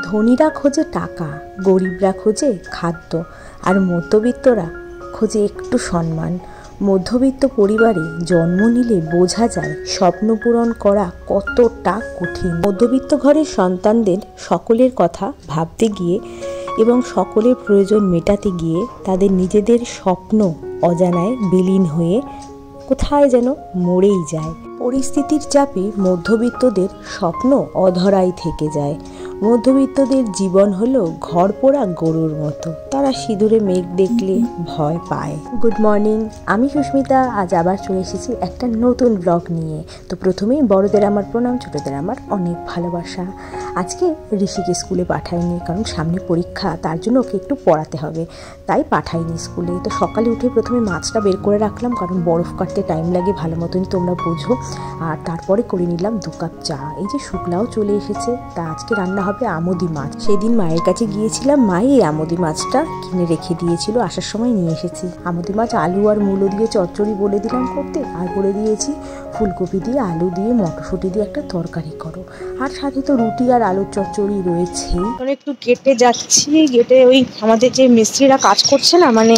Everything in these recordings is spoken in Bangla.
ধনীরা খোঁজে টাকা, গরিবরা খোঁজে খাদ্য, আর মধ্যবিত্তরা খোঁজে একটু সম্মান। মধ্যবিত্ত পরিবারে জন্ম নিলে বোঝা যায় স্বপ্ন পূরণ করা কতটা কঠিন। মধ্যবিত্ত ঘরের সন্তানদের সকলের কথা ভাবতে গিয়ে এবং সকলের প্রয়োজন মেটাতে গিয়ে তাদের নিজেদের স্বপ্ন অজানায় বিলীন হয়ে কোথায় যেন মরেই যায়। পরিস্থিতির চাপে মধ্যবিত্তদের স্বপ্ন অধরাই থেকে যায়। মধ্যবিত্তদের জীবন হলো ঘর পোড়া গরুর মতো, তারা সিঁদুরে মেঘ দেখলে ভয় পায়। গুড মর্নিং, আমি সুস্মিতা। আজ আবার চলে এসেছি একটা নতুন ব্লগ নিয়ে। তো প্রথমেই বড়দের আমার প্রণাম, ছোটদের আমার অনেক ভালোবাসা। আজকে ঋষিকে স্কুলে পাঠাইনি, কারণ সামনে পরীক্ষা, তার জন্য ওকে একটু পড়াতে হবে, তাই পাঠাইনি স্কুলে। তো সকালে উঠে প্রথমে মাছটা বের করে রাখলাম, কারণ বরফ কাটতে টাইম লাগে, ভালো মতনই তোমরা বোঝো। আর তারপরে করে নিলাম 2 কাপ চা। এই যে শুকলাও চলে এসেছে, তা আজকে রান্না হবে আমোদি মাছ। সেদিন মায়ের কাছে গিয়েছিলাম, মাই এই আমোদি মাছটা কিনে রেখে দিয়েছিল, আসার সময় নিয়ে এসেছি। আমোদি মাছ আলু আর মূলো দিয়ে চচ্চড়ি বলে দিলাম করতে, আর বলে দিয়েছি ফুলকপি দিয়ে আলু দিয়ে মটরশুঁটি দিয়ে একটা তরকারি করো, আর সাথে তো রুটি আর আলুর চচ্চড়ি রয়েছেই। একটু গেটে যাচ্ছি, গেটে ওই আমাদের যে মিস্ত্রিরা কাজ করছে না, মানে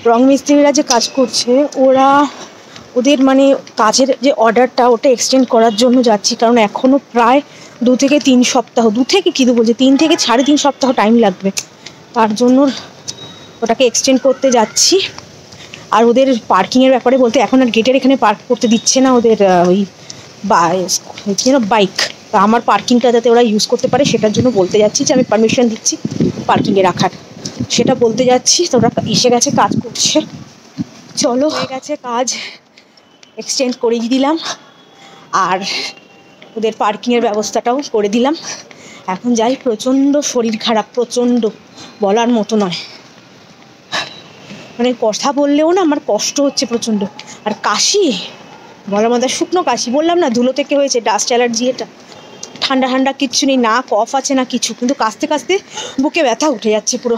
রং মিস্ত্রিরা যে কাজ করছে, ওদের মানে কাজের যে অর্ডারটা ওটা এক্সটেন্ড করার জন্য যাচ্ছি, কারণ এখনও প্রায় 2 থেকে 3 সপ্তাহ, 2 থেকে কিন্তু বলছে 3 থেকে 3.5 সপ্তাহ টাইম লাগবে, তার জন্য ওটাকে এক্সটেন্ড করতে যাচ্ছি। আর ওদের পার্কিংয়ের ব্যাপারে বলতে এখন আর গেটের এখানে পার্ক করতে দিচ্ছে না ওদের ওই বাইক, তা আমার পার্কিংটা যাতে ওরা ইউজ করতে পারে সেটার জন্য বলতে যাচ্ছি যে আমি পারমিশন দিচ্ছি পার্কিংয়ে রাখার, সেটা বলতে যাচ্ছি। তো ওরা এসে গেছে, কাজ করছে, চলো হয়ে গেছে কাজ, এক্সচেঞ্জ করে দিলাম আর ওদের পার্কিংয়ের ব্যবস্থাটাও করে দিলাম। এখন যাই, প্রচণ্ড শরীর খারাপ, প্রচণ্ড বলার মতো নয়, মানে কথা বললেও না আমার কষ্ট হচ্ছে প্রচণ্ড। আর কাশি, বলার মধ্যে শুকনো কাশি, বললাম না ধুলো থেকে হয়েছে, ডাস্ট অ্যালার্জি। এটা ঠান্ডা ঠান্ডা কিচ্ছু নেই, না কফ আছে না কিছু, কিন্তু কাশতে কাশতে বুকে ব্যথা উঠে যাচ্ছে পুরো,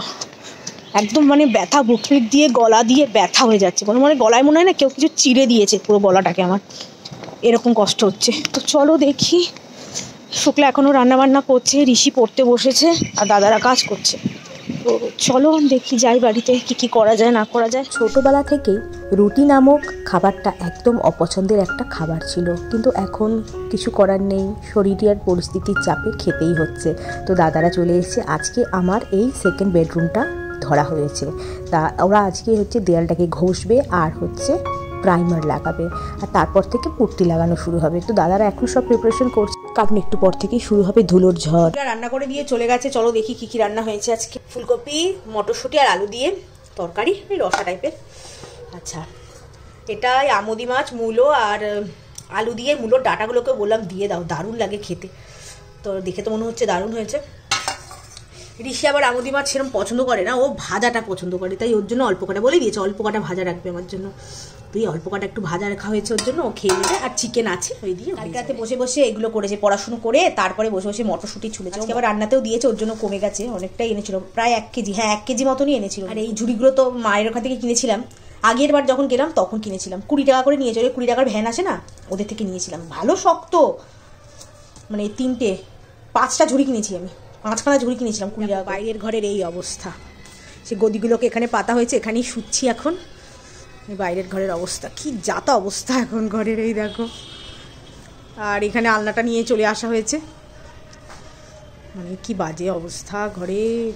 একদম মানে ব্যথা, বুক পিঠ দিয়ে গলা দিয়ে ব্যথা হয়ে যাচ্ছে, মানে গলায় মনে হয় না কেউ কিছু চিড়ে দিয়েছে পুরো গলাটাকে আমার, এরকম কষ্ট হচ্ছে। তো চলো দেখি, শুক্লা এখনও রান্নাবান্না করছে, ঋষি পড়তে বসেছে আর দাদারা কাজ করছে। তো চলো দেখি, যাই বাড়িতে কি করা যায় না করা যায়। ছোটোবেলা থেকেই রুটি নামক খাবারটা একদম অপছন্দের একটা খাবার ছিল, কিন্তু এখন কিছু করার নেই, শরীরের পরিস্থিতির চাপে খেতেই হচ্ছে। তো দাদারা চলে এসেছে, আজকে আমার এই সেকেন্ড বেডরুমটা ধরা হয়েছে, তা ওরা আজকে হচ্ছে দেয়ালটাকে ঘষবে আর হচ্ছে প্রাইমার লাগাবে, আর তারপর থেকে পুট্টি লাগানো শুরু হবে। তো দাদারা এখন সব প্রিপারেশন করছে, কারণ একটু পর থেকেই শুরু হবে ধুলোর ঝড়। রান্না করে দিয়ে চলে গেছে, চলো দেখি কি রান্না হয়েছে আজকে। ফুলকপি, মটরশুঁটি আর আলু দিয়ে তরকারি, এই রসা টাইপের। আচ্ছা, এটাই আমোদি মাছ, মূলো আর আলু দিয়ে, মূলোর ডাঁটাগুলোকে বললাম দিয়ে দাও, দারুণ লাগে খেতে, তো দেখে তো মনে হচ্ছে দারুণ হয়েছে। ঋষি আবার আমোদি মাছ সেরকম পছন্দ করে না, ও ভাজাটা পছন্দ করে, তাই ওর জন্য অল্প কাটা বলে দিয়েছে, অল্প কাটা ভাজা রাখবে আমার জন্য। তুই অল্প কাটা একটু ভাজা রাখা হয়েছে ওর জন্য, ও খেয়ে নেবে। আর চিকেন আছে ওই দিয়ে। কালকে রাতে বসে বসে এগুলো করেছে, পড়াশুনো করে তারপরে বসে বসে মটরশুঁটি ছুলেছে। আজকে আবার রান্নাতেও দিয়েছে, ওর জন্য কমে গেছে, অনেকটাই এনেছিল, প্রায় 1 কেজি, হ্যাঁ 1 কেজি মতনই এনেছিল। আর এই ঝুড়িগুলো তো মায়ের ওখান থেকে কিনেছিলাম, আগের বার যখন গেলাম তখন কিনেছিলাম, 20 টাকা করে নিয়েছিল, 20 টাকার ভ্যান আসে না, ওদের থেকে নিয়েছিলাম। ভালো শক্ত, মানে 5টা ঝুড়ি কিনেছি আমি, 5খানা ঝুড়ি কিনেছিলাম 20 টাকা। বাইরের ঘরের এই অবস্থা, সে গদিগুলোকে এখানে পাতা হয়েছে, এখানেই শুচ্ছি এখন। বাইরের ঘরের অবস্থা কি যাতা অবস্থা এখন ঘরের, এই দেখো। আর এখানে আলনাটা নিয়ে চলে আসা হয়েছে, মানে কি বাজে অবস্থা ঘরের।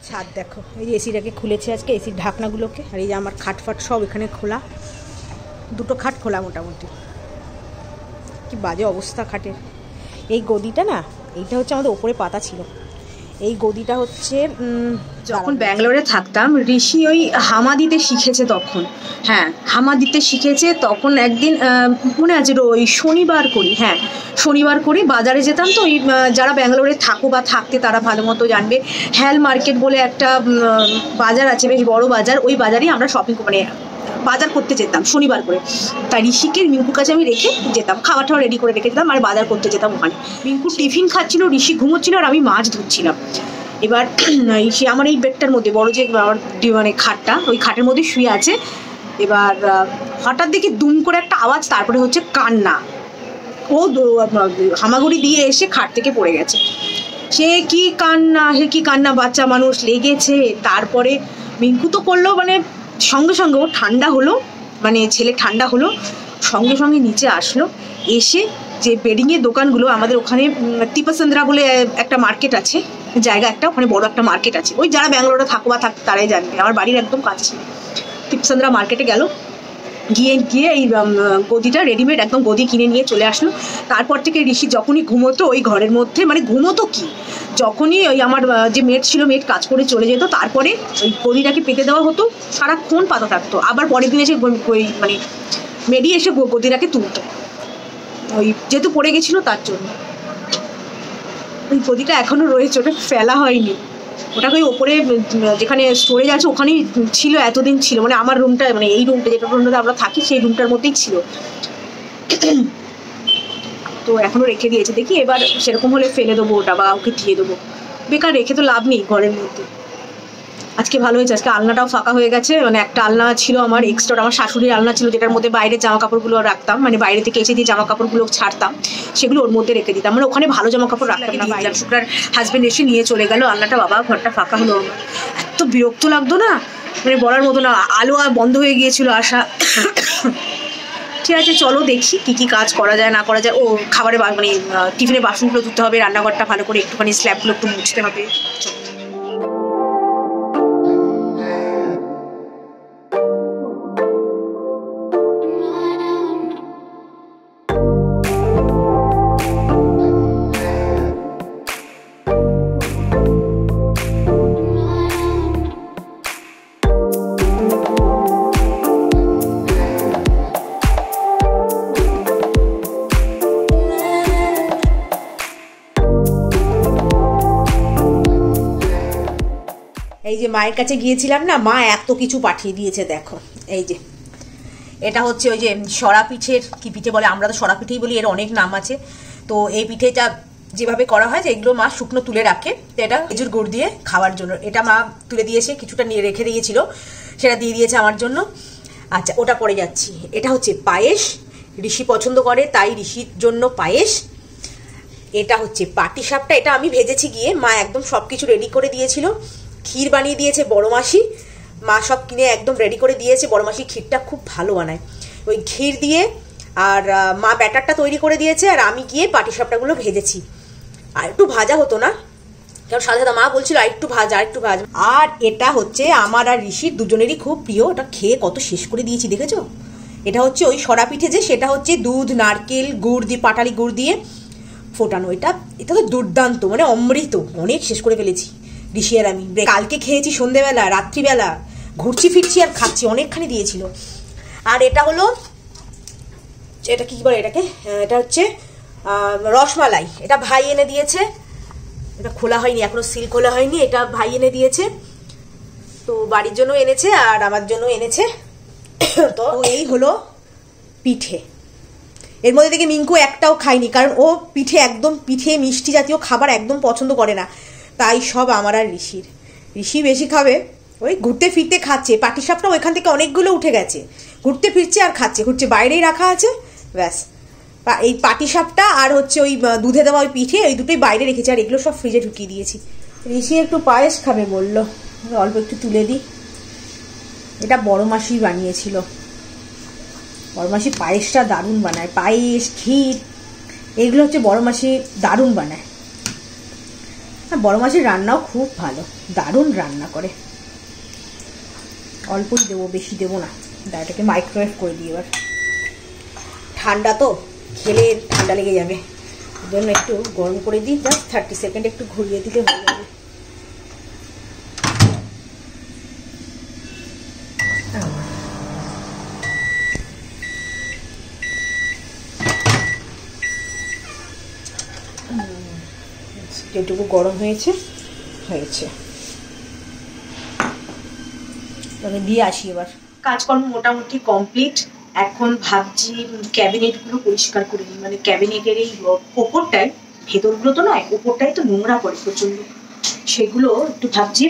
ছাদ দেখো, এই যে এসিটাকে খুলেছে আজকে, এসির ঢাকনাগুলোকে, আর এই যে আমার খাটফাট সব এখানে খোলা, 2টো খাট খোলা মোটামুটি। কি বাজে অবস্থা খাটের। এই গদিটা না, এইটা হচ্ছে আমাদের ওপরে পাতা ছিল, এই গদিটা হচ্ছে যখন ব্যাঙ্গালোরে থাকতাম, ঋষি ওই হামা দিতে শিখেছে তখন, হ্যাঁ হামা দিতে শিখেছে তখন। একদিন মনে আছে, ওই শনিবার করি, হ্যাঁ শনিবার করে বাজারে যেতাম। তো ওই যারা ব্যাঙ্গালোরে থাকো বা থাকতে তারা ভালো মতো জানবে, হ্যাল মার্কেট বলে একটা বাজার আছে, বেশ বড় বাজার, ওই বাজারেই আমরা শপিং মানে বাজার করতে যেতাম শনিবার করে। তাই ঋষিকে মিঙ্কুর কাছে আমি রেখে যেতাম, খাবার টাবার রেডি করে রেখে যেতাম আর বাজার করতে যেতাম ওখানে। মিঙ্কু টিফিন খাচ্ছিল, ঋষি ঘুমোচ্ছিল আর আমি মাছ ধুচ্ছিলাম। এবার সে আমার এই বেডটার মধ্যে, বড় যে মানে খাটটা, ওই খাটের মধ্যে শুয়ে আছে। এবার হঠাৎ দেখি দুম করে একটা আওয়াজ, তারপরে হচ্ছে কান্না। ও হামাগুড়ি দিয়ে এসে খাট থেকে পড়ে গেছে। সে কি কান্না, বাচ্চা মানুষ লেগেছে। তারপরে মিঙ্কু তো করলো, মানে সঙ্গে সঙ্গে ও ঠান্ডা হলো, মানে ছেলে ঠান্ডা হলো, সঙ্গে সঙ্গে নিচে আসলো, এসে যে বেডিংয়ের দোকানগুলো আমাদের ওখানে তিপাসন্দ্রা বলে একটা মার্কেট আছে, জায়গা একটা, ওখানে বড় একটা মার্কেট আছে, ওই যারা ব্যাঙ্গালোরে থাকো বা তারাই জানবে, আমার বাড়ির একদম কাছে। তিপাসন্দ্রা মার্কেটে গেল, গিয়ে এই গদিটা রেডিমেড একদম গদি কিনে নিয়ে চলে আসলো। তারপর থেকে ঋষি যখনই ঘুমোতো ওই ঘরের মধ্যে, মানে ঘুমোতো কি, যখনই ওই আমার যে মেড ছিল, মেড কাজ করে চলে যেত, তারপরে ওই গদিটাকে পেতে দেওয়া হতো, সারাক্ষণ পাতা থাকতো। আবার পরের দিন এসে ওই মানে মেডি এসে গদিটাকে তুলতো, ওই যেহেতু পড়ে গেছিলো তার জন্য। ওই গদিটা এখনও রয়েছে, ওটা ফেলা হয়নি, ওটাকে ওই ওপরে যেখানে স্টোরেজ আছে ওখানেই ছিল, এতদিন ছিল, মানে আমার রুমটা, মানে এই রুমটা যেটা রুমটাতে আমরা থাকি সেই রুমটার মধ্যেই ছিল, তো এখনও রেখে দিয়েছে। দেখি এবার সেরকম হলে ফেলে দেবো ওটা বা ওকে দিয়ে দেবো, বেকার রেখে তো লাভ নেই ঘরের মধ্যে। আজকে ভালো হয়েছে, আজকে আলনাটাও ফাঁকা হয়ে গেছে, মানে একটা আলনা ছিল আমার এক্সট্রা, আমার শাশুড়ির আলনা ছিল, যেটার মধ্যে বাইরের জামা কাপড়গুলো রাখতাম, মানে বাইরে থেকে এসে দিয়ে জামা কাপড়গুলো ছাড়তাম, সেগুলো ওর মধ্যে রেখে দিতাম, মানে ওখানে ভালো জামা কাপড় রাখতাম না। বাইরে শুক্রার হাজব্যান্ড এসে নিয়ে চলে গেল আলনাটা, বাবা ঘরটা ফাঁকা হলো। এত বিরক্ত লাগতো না, মানে বলার মতো না, আলো আর বন্ধ হয়ে গিয়েছিল আসা। ঠিক আছে, চলো দেখি কী কাজ করা যায় না করা যায়। ও খাবারে মানে টিফিনে বাসনগুলো ধুতে হবে, রান্নাঘরটা ভালো করে একটুখানি স্ল্যাবগুলো একটু মুছতে হবে। এই যে মায়ের কাছে গিয়েছিলাম না, মা এত কিছু পাঠিয়ে দিয়েছে, দেখো এই যে এটা হচ্ছে ওই যে সরা পিঠের, কি পিঠে বলে, আমরা তো সরা পিঠেই বলি, এর অনেক নাম আছে। তো এই পিঠেটা যেভাবে করা হয় যে এগুলো মা শুকনো তুলে রাখে, তো এটা খেজুর গুড় দিয়ে খাওয়ার জন্য, এটা মা তুলে দিয়েছে, কিছুটা নিয়ে রেখে দিয়েছিল, সেটা দিয়ে দিয়েছে আমার জন্য। আচ্ছা, ওটা পরে যাচ্ছি। এটা হচ্ছে পায়েস, ঋষি পছন্দ করে তাই ঋষির জন্য পায়েস। এটা হচ্ছে পাটিসাপটা, এটা আমি ভেজেছি গিয়ে, মা একদম সব কিছু রেডি করে দিয়েছিল। ক্ষীর বানিয়ে দিয়েছে বড় মাসি, মা সব কিনে একদম রেডি করে দিয়েছে। বড় মাসি ক্ষীরটা খুব ভালো বানায়, ওই ক্ষীর দিয়ে, আর মা ব্যাটারটা তৈরি করে দিয়েছে, আর আমি গিয়ে পাটিসাপটাগুলো ভেজেছি। আর একটু ভাজা হতো না, কারণ সাথে মা বলছিল আর একটু ভাজা, আর একটু ভাজা। আর এটা হচ্ছে আমার আর ঋষির দুজনেরই খুব প্রিয়, এটা খেয়ে কত শেষ করে দিয়েছি দেখেছো। এটা হচ্ছে ওই সরা পিঠে, যে সেটা হচ্ছে দুধ, নারকেল, গুড় দিয়ে, পাটালি গুড় দিয়ে ফোটানো। এটা তো দুর্দান্ত, মানে অমৃত, অনেক শেষ করে ফেলেছি ঋষি আর আমি। কালকে খেয়েছি সন্ধেবেলা, রাত্রিবেলা, ঘুরছি ফিরছি আর খাচ্ছি, অনেকখানি দিয়েছিল। আর এটা হলো, এটা কি বলে এটাকে, এটা হচ্ছে রসমালাই, এটা ভাই এনে দিয়েছে, এটা খোলা হয়নি এখনো, সিল খোলা হয়নি, এটা ভাই এনে দিয়েছে, তো বাড়ির জন্য এনেছে আর আমার জন্য এনেছে। তো এই হলো পিঠে। এর মধ্যে থেকে মিঙ্কু একটাও খায়নি, কারণ ও পিঠে একদম, পিঠে মিষ্টি জাতীয় খাবার একদম পছন্দ করে না, তাই সব আমার আর ঋষির। ঋষি বেশি খাবে, ওই ঘুরতে ফিরতে খাচ্ছে। পাটিসাপটা ওইখান থেকে অনেকগুলো উঠে গেছে, ঘুরতে ফিরছে আর খাচ্ছে, ঘুরছে, বাইরেই রাখা আছে, ব্যাস। এই পাটিসাপটা আর হচ্ছে ওই দুধে দেওয়া ওই পিঠে, ওই দুটোই বাইরে রেখেছি, আর এগুলো সব ফ্রিজে ঢুকিয়ে দিয়েছি। ঋষি একটু পায়েস খাবে বললো, অল্প একটু তুলে দিই। এটা বড় মাসি বানিয়েছিল, বড় মাসি পায়েসটা দারুণ বানায়, পায়েস, ক্ষীর, এগুলো হচ্ছে বড় মাসি দারুণ বানায়। হ্যাঁ, বড় মাসির রান্নাও খুব ভালো, দারুণ রান্না করে। অল্পই দেবো, বেশি দেবো না। এটাকে মাইক্রোওয়েভ করে দিই এবার, ঠান্ডা তো, খেলে ঠান্ডা লেগে যাবে, ওই জন্য একটু গরম করে দিই, জাস্ট 30 সেকেন্ড একটু ঘুরিয়ে দিলে হয়ে যাবে। যেটুকু গরম হয়েছে তবে দিয়ে আসি এবার। কাজকর্ম মোটামুটি কমপ্লিট। এখন ভাবছি ক্যাবিনেটগুলো পরিষ্কার করে নিই, মানে ক্যাবিনেটের এই ওপরটায়, ভেতরগুলো তো নয়, ওপরটায় তো নোংরা পড়ে প্রচন্ড, সেগুলো একটু ভাবছি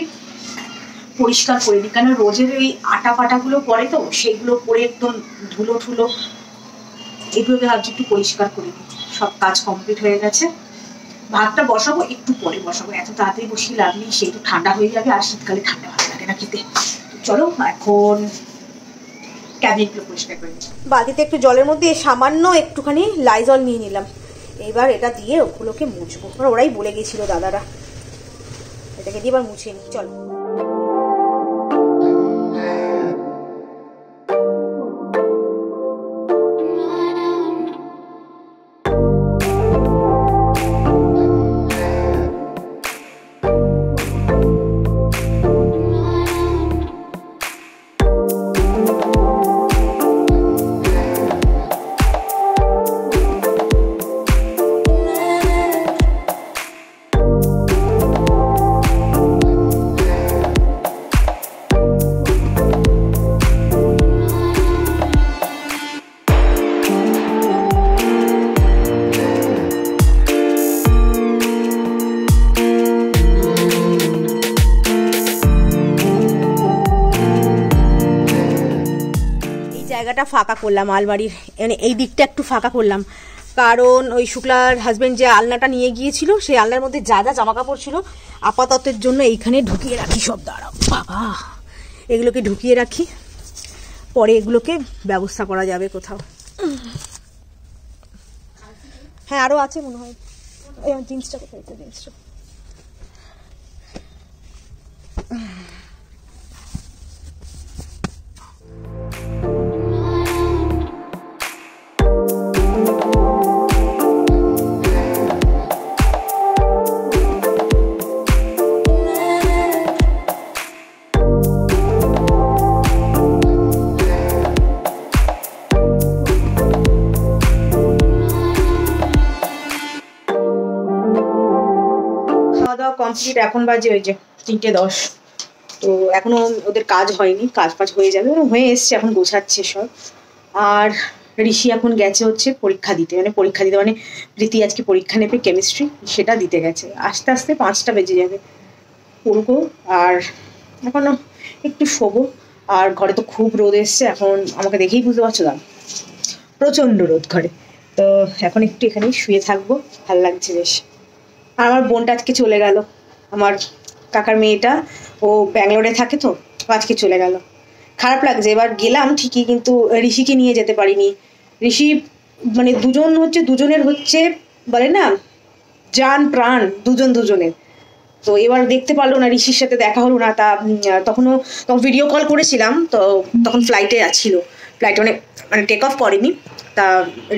পরিষ্কার করে নিই, কারণ রোজের এই আটা পাটাগুলো পড়ে তো, সেগুলো পরে একদম ধুলো ঠুলো, এগুলোকে ভাবছি একটু পরিষ্কার করে নিই। সব কাজ কমপ্লিট হয়ে গেছে, ভাতটা বসাবো, একটু পরে বসাবো, এত তাড়াতাড়ি বসিয়ে লাভ নেই, সে একটু ঠান্ডা হয়ে যাবে, আর শীতকালে ঠান্ডা ভালো লাগে না খেতে। চলো এখন ক্যাবিনেটগুলো পরিষ্কার করে নিচ্ছি। বালতিতে একটু জলের মধ্যে সামান্য একটুখানি লাইজল নিয়ে নিলাম, এবার এটা দিয়ে ওগুলোকে মুছবো। ওরাই বলে গেছিল দাদারা, এটাকে দিয়ে এবার মুছে নিই। চলো জায়গাটা ফাঁকা করলাম, আলমারির মানে এই দিকটা একটু ফাঁকা করলাম, কারণ ওই শুক্লার হাজবেন্ড যে আলনাটা নিয়ে গিয়েছিল সেই আলনার মধ্যে যা যা জামা কাপড় ছিল আপাততের জন্য এইখানে ঢুকিয়ে রাখি সব। দাঁড়াও বাবা, এগুলোকে ঢুকিয়ে রাখি, পরে এগুলোকে ব্যবস্থা করা যাবে কোথাও। হ্যাঁ আরো আছে মনে হয়, জিন্সটা কোথায়, জিন্সটা কমপ্লিট। এখন বাজে ওই যে 3:10, তো এখনো ওদের কাজ হয়নি, কাজ হয়ে যাবে, হয়ে এসছে, এখন গোছাচ্ছে সব। আর ঋষি এখন গেছে হচ্ছে পরীক্ষা দিতে, মানে প্রীতি আজকে পরীক্ষা নেবে কেমিস্ট্রি, সেটা দিতে গেছে। আস্তে আস্তে 5টা বেজে যাবে, পড়বো আর এখনো একটু শোবো। আর ঘরে তো খুব রোদ এসছে, এখন আমাকে দেখেই বুঝতে পারছো না, প্রচণ্ড রোদ ঘরে। তো এখন একটু এখানেই শুয়ে থাকবো, ভালো লাগছে বেশ। আর আমার বোনটা আজকে চলে গেল, আমার কাকার মেয়েটা, ও ব্যাঙ্গালোরে থাকে, তো আজকে চলে গেল, খারাপ লাগছে। এবার গেলাম ঠিকই, কিন্তু ঋষিকে নিয়ে যেতে পারিনি। ঋষি মানে দুজনের হচ্ছে বলে না জান প্রাণ, দুজনের। তো এবার দেখতে পারলো না, ঋষির সাথে দেখা হলো না। তখন ভিডিও কল করেছিলাম, তো তখন ফ্লাইটে ছিল, ফ্লাইটে মানে টেক অফ করেনি। তা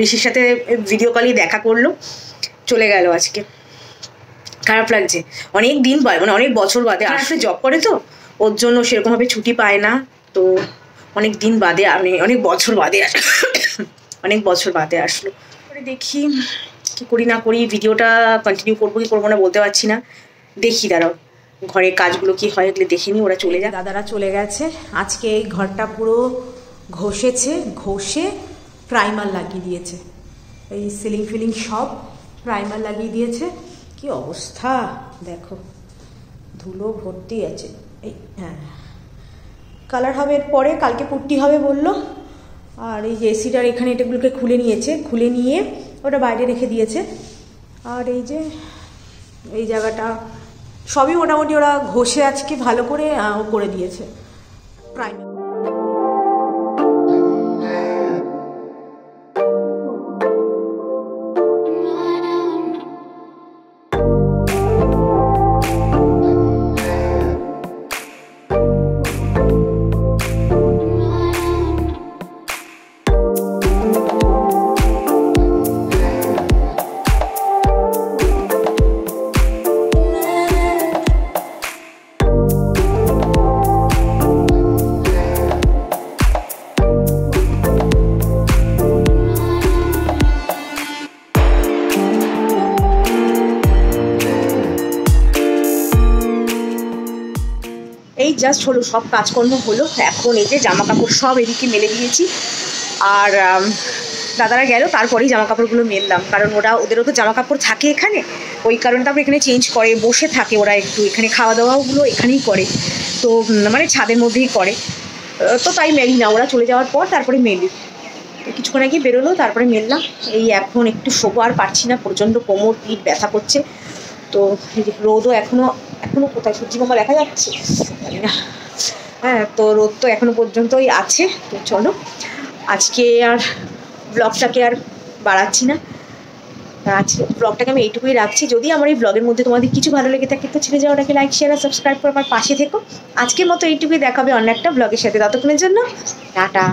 ঋষির সাথে ভিডিও কলই দেখা করলো, চলে গেল আজকে। খারাপ লাগছে, অনেক দিন মানে অনেক বছর বাদে আসলে, জব করে তো ওর জন্য সেরকমভাবে ছুটি পায় না, তো অনেক দিন বাদে, অনেক বছর বাদে আসলো। দেখি কি করি না করি, ভিডিওটা কন্টিনিউ করবো কি করবো না বলতে পারছি না, দেখি দাঁড়াও ঘরের কাজগুলো কি হয় এগুলো দেখিনি। ওরা চলে যায়, দাদারা চলে গেছে। আজকে এই ঘরটা পুরো ঘষে প্রাইমার লাগিয়ে দিয়েছে, এই সিলিং সব প্রাইমার লাগিয়ে দিয়েছে। কি অবস্থা দেখো, ধুলো ভর্তি আছে। এই হ্যাঁ, কালার হবে পরে, কালকে পুট্টি হবে বললো। আর এই যে এসিটার এখানে এটাগুলোকে খুলে নিয়ে ওটা বাইরে রেখে দিয়েছে। আর এই যে এই জায়গাটা সবই মোটামুটি ওরা ঘষে আজকে ভালো করে করে দিয়েছে প্রাইমার। এই জাস্ট হলো, সব কাজকর্ম হলো। এখন এই যে জামা কাপড় সব এদিকে মেলে দিয়েছি, আর দাদারা গেল, তারপরেই জামা কাপড়গুলো মেললাম, কারণ ওদেরও তো জামা কাপড় থাকে এখানে, ওই কারণে তারপর এখানে চেঞ্জ করে বসে থাকে ওরা, একটু এখানে খাওয়া দাওয়াগুলো এখানেই করে, তো মানে ছাদের মধ্যেই করে, তো তাই মেলি না, ওরা চলে যাওয়ার পর তারপরে মেলি। কিছুক্ষণ আগে বেরোলো, তারপরে মেললাম। এই এখন একটু শোবো, আর পারছি না, প্রচণ্ড কোমর পিঠ ব্যথা করছে, তো এই যে রোদও এখনো কোথায় সূর্যি মামা দেখা যাচ্ছে জানি না। হ্যাঁ, তো রোদ তো এখনো পর্যন্তই আছে। তো চলো আজকে আর ব্লগটাকে আর বাড়াচ্ছি না, আজকে ব্লগটাকে আমি এইটুকুই রাখছি। যদি আমার এই ব্লগের মধ্যে তোমাদের কিছু ভালো লেগে থাকে তো ছেড়ে যাওয়াটাকে লাইক শেয়ার আর সাবস্ক্রাইব করে আমার পাশে থেকো। আজকের মতো এইটুকুই, দেখাবে অন্য একটা ব্লগের সাথে। ততক্ষণের জন্য টাটা।